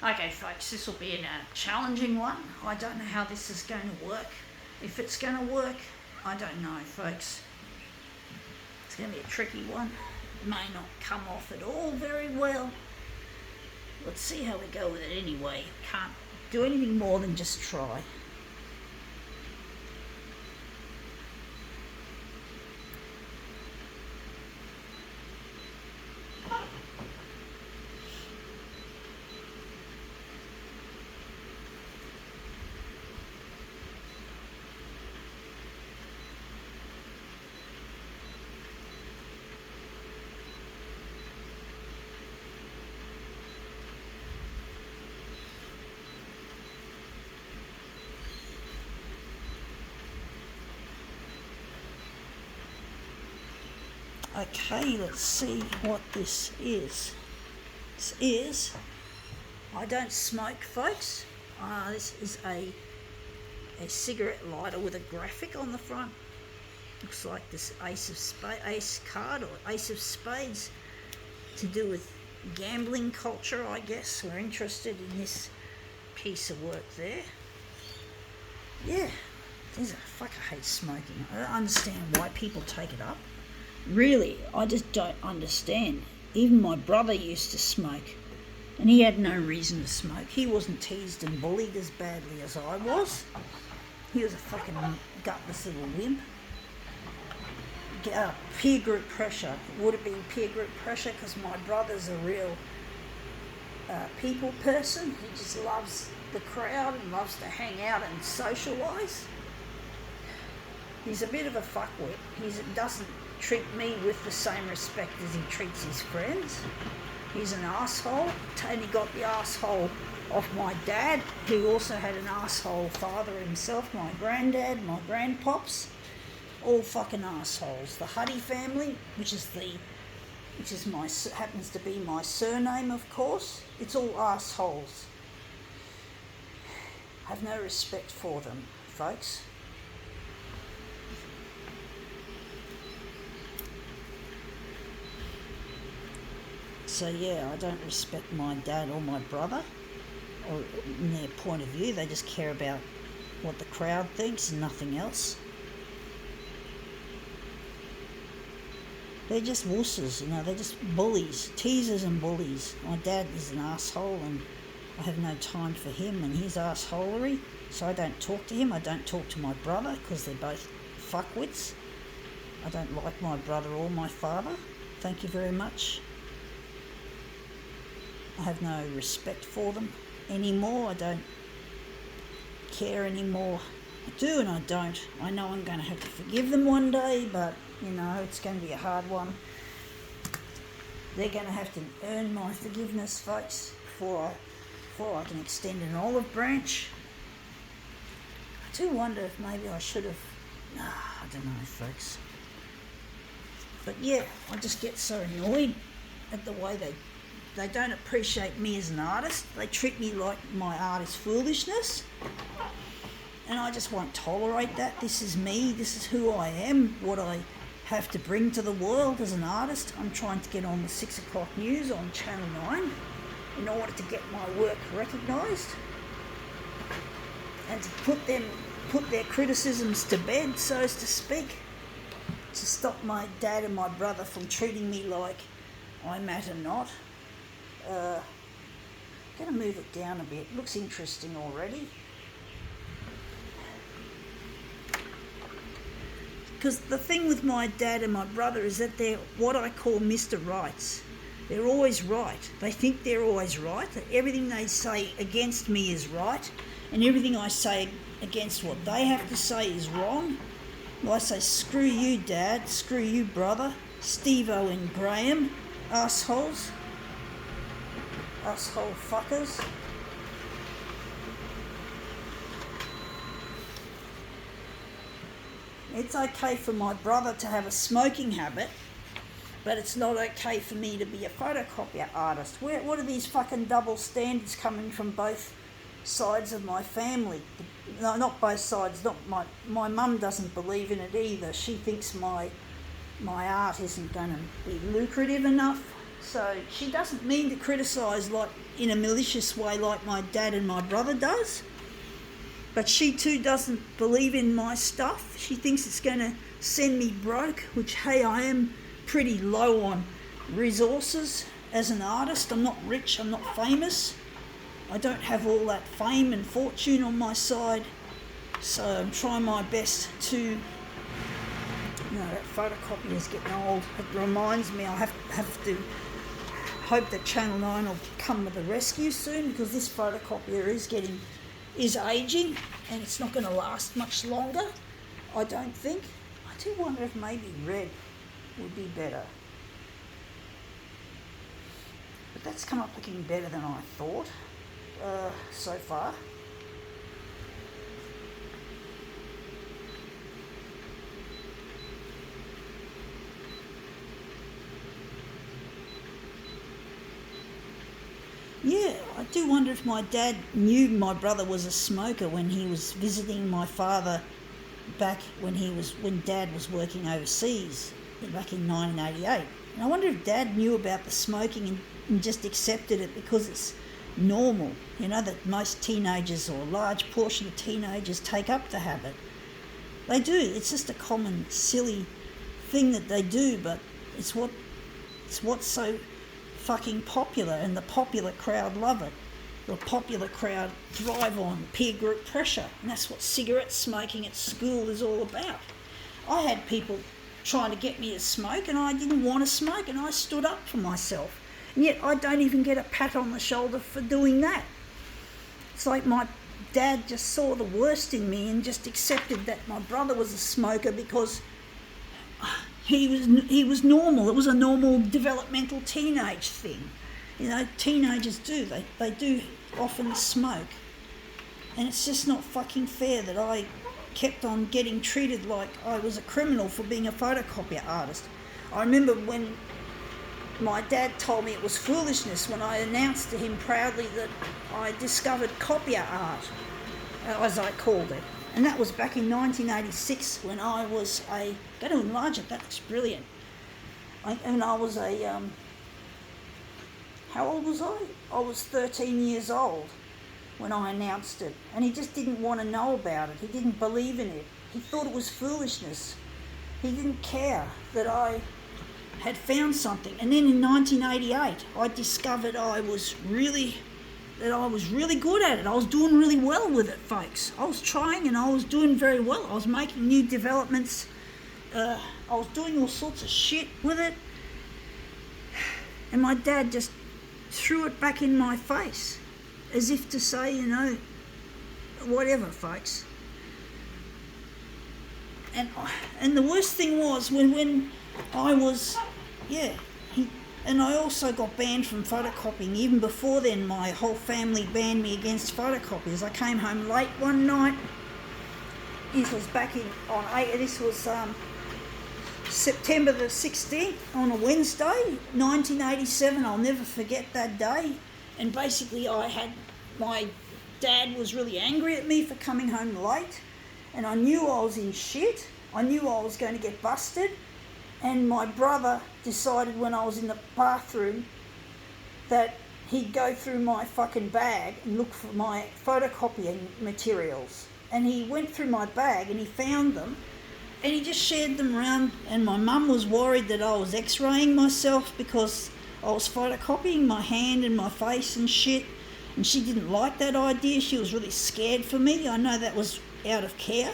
Okay, folks, this will be a challenging one. I don't know how this is going to work. If it's going to work, I don't know, folks. It's going to be a tricky one. It may not come off at all very well. Let's see how we go with it anyway. Can't do anything more than just try. Okay, let's see what this is. This is, I don't smoke, folks. This is a cigarette lighter with a graphic on the front. Looks like this ace card or ace of spades, to do with gambling culture, I guess. We're interested in this piece of work there. Yeah, fuck, I hate smoking. I don't understand why people take it up. Really, I just don't understand. Even my brother used to smoke, and he had no reason to smoke. He wasn't teased and bullied as badly as I was. He was a fucking gutless little wimp. Peer group pressure. Would have been peer group pressure because my brother's a real people person. He just loves the crowd and loves to hang out and socialise. He's a bit of a fuckwit. He doesn't treat me with the same respect as he treats his friends. He's an asshole, and he got the asshole off my dad, who also had an asshole father himself, my granddad, my grandpops, all fucking assholes. The Huddy family, which happens to be my surname, of course, it's all assholes. I have no respect for them, folks. So yeah, I don't respect my dad or my brother, or in their point of view. They just care about what the crowd thinks and nothing else. They're just wusses, they're just bullies, teasers and bullies. My dad is an asshole, and I have no time for him and his assholery, so I don't talk to him. I don't talk to my brother because they're both fuckwits. I don't like my brother or my father. Thank you very much. I have no respect for them anymore. I don't care anymore. I do and I don't. I know I'm going to have to forgive them one day, but, it's going to be a hard one. They're going to have to earn my forgiveness, folks, before I can extend an olive branch. I do wonder if maybe I should have... I don't know, folks. But yeah, I just get so annoyed at the way they don't appreciate me as an artist. They treat me like my art is foolishness. And I just won't tolerate that. This is me. This is who I am. What I have to bring to the world as an artist. I'm trying to get on the 6 o'clock news on Channel 9 in order to get my work recognised. And to put their criticisms to bed, so as to speak. To stop my dad and my brother from treating me like I matter not. Going to move it down a bit. Looks interesting already. Because the thing with my dad and my brother is that they're what I call Mr. Rights. They're always right. They think they're always right. That everything they say against me is right, and everything I say against what they have to say is wrong. Well, I say, screw you, Dad. Screw you, brother. Steve-O and Graham. Assholes. Asshole fuckers. It's okay for my brother to have a smoking habit, but it's not okay for me to be a photocopier artist. What are these fucking double standards coming from both sides of my family? No, not both sides. Not my mum doesn't believe in it either. She thinks my art isn't going to be lucrative enough So she doesn't mean to criticise like in a malicious way like my dad and my brother does. But she too doesn't believe in my stuff. She thinks it's going to send me broke, which, hey, I am pretty low on resources as an artist. I'm not rich, I'm not famous. I don't have all that fame and fortune on my side. So I'm trying my best to... that photocopier is getting old. It reminds me I have to hope that Channel 9 will come to the rescue soon, because this photocopier is aging and it's not going to last much longer, I don't think. I do wonder if maybe red would be better. But that's come up looking better than I thought so far. Yeah, I do wonder if my dad knew my brother was a smoker when he was visiting my father back when Dad was working overseas back in 1988. And I wonder if Dad knew about the smoking and just accepted it because it's normal, that most teenagers, or a large portion of teenagers, take up the habit. They do. It's just a common, silly thing that they do, but it's what's so fucking popular, and the popular crowd love it. The popular crowd thrive on peer group pressure, and that's what cigarette smoking at school is all about. I had people trying to get me to smoke, and I didn't want to smoke, and I stood up for myself. And yet I don't even get a pat on the shoulder for doing that. It's like my dad just saw the worst in me and just accepted that my brother was a smoker because he was normal. It was a normal developmental teenage thing. Teenagers do. They do often smoke. And it's just not fucking fair that I kept on getting treated like I was a criminal for being a photocopier artist. I remember when my dad told me it was foolishness when I announced to him proudly that I discovered copier art, as I called it. And that was back in 1986 when I was go to enlarge it, that looks brilliant. I was how old was I? I was 13 years old when I announced it. And he just didn't want to know about it. He didn't believe in it. He thought it was foolishness. He didn't care that I had found something. And then in 1988, I discovered I was really good at it. I was doing really well with it, folks. I was trying and I was doing very well. I was making new developments. I was doing all sorts of shit with it. And my dad just threw it back in my face as if to say, whatever, folks. And the worst thing was when I was, and I also got banned from photocopying. Even before then, my whole family banned me against photocopiers. I came home late one night. This was September the 16th on a Wednesday, 1987. I'll never forget that day. And basically my dad was really angry at me for coming home late. And I knew I was in shit. I knew I was going to get busted. And my brother decided when I was in the bathroom that he'd go through my fucking bag and look for my photocopying materials. And he went through my bag and he found them and he just shared them around. And my mum was worried that I was x-raying myself because I was photocopying my hand and my face and shit. And she didn't like that idea. She was really scared for me. I know that was out of care.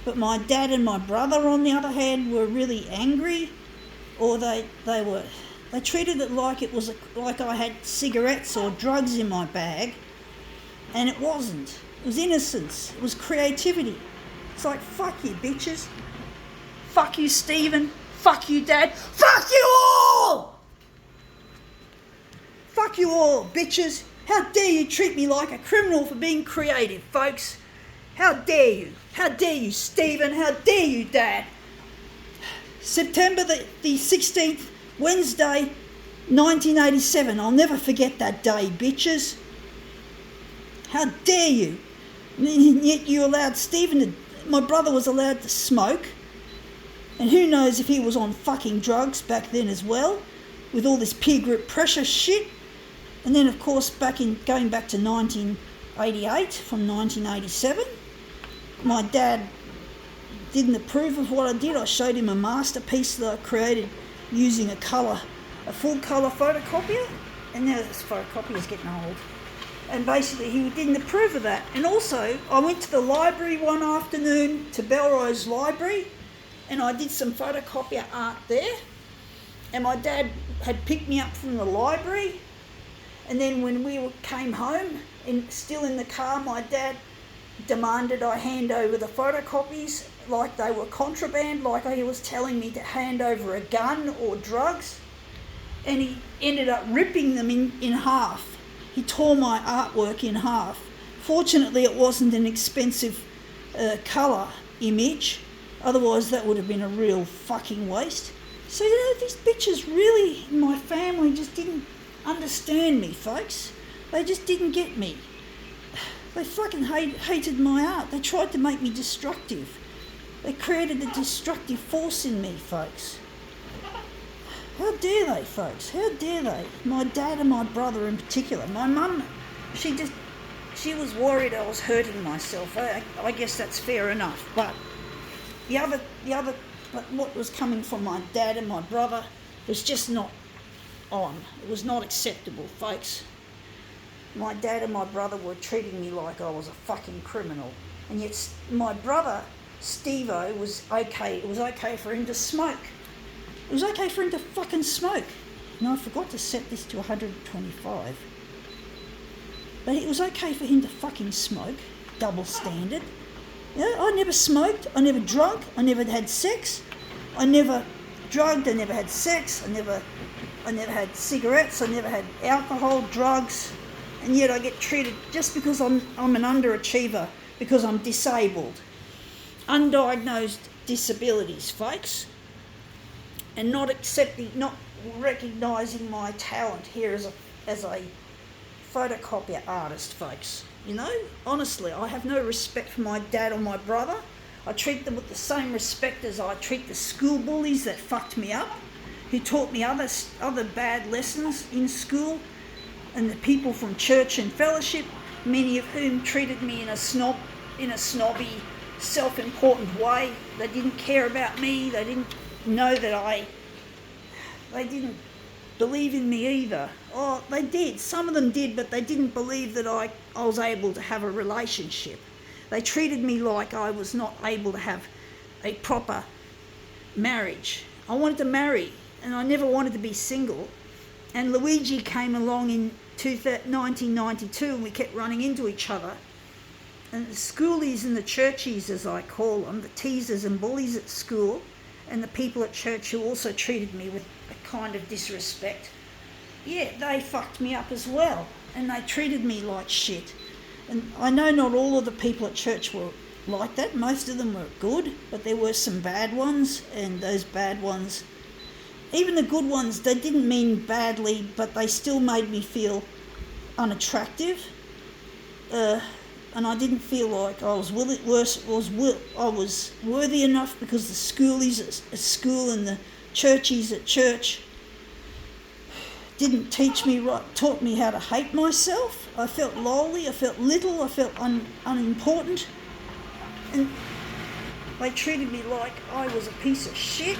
But my dad and my brother, on the other hand, were really angry, or they treated it like it was like I had cigarettes or drugs in my bag, and it wasn't. It was innocence. It was creativity. It's like, fuck you, bitches. Fuck you, Stephen. Fuck you, Dad. Fuck you all! Fuck you all, bitches. How dare you treat me like a criminal for being creative, folks? How dare you? How dare you, Stephen? How dare you, Dad? September the 16th, Wednesday, 1987. I'll never forget that day, bitches. How dare you? And yet you allowed Stephen my brother was allowed to smoke. And who knows if he was on fucking drugs back then as well. with all this peer group pressure shit. And then, of course, going back to 1988 from 1987, my dad didn't approve of what I did. I showed him a masterpiece that I created using a full colour photocopier, and now this photocopier is getting old. And basically he didn't approve of that. And also I went to the library one afternoon, to Belrose Library, and I did some photocopier art there. And my dad had picked me up from the library, and then when we came home, still in the car, my dad demanded I hand over the photocopies like they were contraband, like he was telling me to hand over a gun or drugs. And he ended up ripping them in half. He tore my artwork in half. Fortunately, it wasn't an expensive colour image, otherwise that would have been a real fucking waste. So, these bitches really, my family, just didn't understand me, folks. They just didn't get me. They fucking hated my art. They tried to make me destructive. They created a destructive force in me, folks. How dare they, folks? How dare they? My dad and my brother in particular. My mum, she was worried I was hurting myself. I guess that's fair enough. But what was coming from my dad and my brother was just not on. It was not acceptable, folks. My dad and my brother were treating me like I was a fucking criminal. And yet my brother, Steve-O, was okay. It was okay for him to smoke. It was okay for him to fucking smoke. Now I forgot to set this to 125. But it was okay for him to fucking smoke. Double standard. Yeah, I never smoked. I never drunk. I never had sex. I never drugged. I never had sex. I never had cigarettes. I never had alcohol, drugs. And yet I get treated just because I'm an underachiever, because I'm disabled. Undiagnosed disabilities, folks. And not recognising my talent here as a photocopier artist, folks. You know, honestly, I have no respect for my dad or my brother. I treat them with the same respect as I treat the school bullies that fucked me up, who taught me other bad lessons in school, and the people from church and fellowship, many of whom treated me in a snobby, self-important way. They didn't care about me. They didn't know that they didn't believe in me either. Oh, they did. Some of them did, but they didn't believe that I was able to have a relationship. They treated me like I was not able to have a proper marriage. I wanted to marry, and I never wanted to be single. And Luigi came along in 1992, and we kept running into each other. And the schoolies and the churchies, as I call them, the teasers and bullies at school, and the people at church who also treated me with a kind of disrespect, yeah, they fucked me up as well, and they treated me like shit. And I know not all of the people at church were like that. Most of them were good, but there were some bad ones, and those bad ones, even the good ones, they didn't mean badly, but they still made me feel unattractive. And I didn't feel like I was worthy enough, because the schoolies at school and the churchies at church didn't teach me right, taught me how to hate myself. I felt lowly, I felt little, I felt unimportant. And they treated me like I was a piece of shit.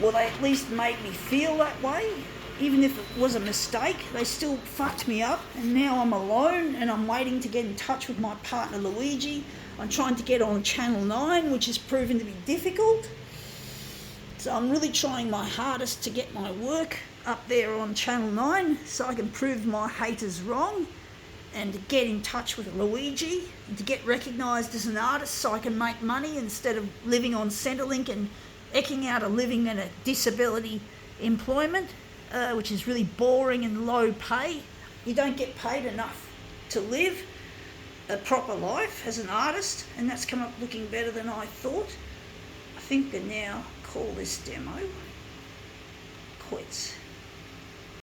Well, they at least made me feel that way. Even if it was a mistake, they still fucked me up, and now I'm alone, and I'm waiting to get in touch with my partner Luigi. I'm trying to get on Channel 9, which has proven to be difficult. So I'm really trying my hardest to get my work up there on Channel 9 so I can prove my haters wrong, and to get in touch with Luigi, and to get recognised as an artist so I can make money instead of living on Centrelink and eking out a living in a disability employment. Which is really boring and low pay. You don't get paid enough to live a proper life as an artist, and that's come up looking better than I thought. I think they now call this demo quits.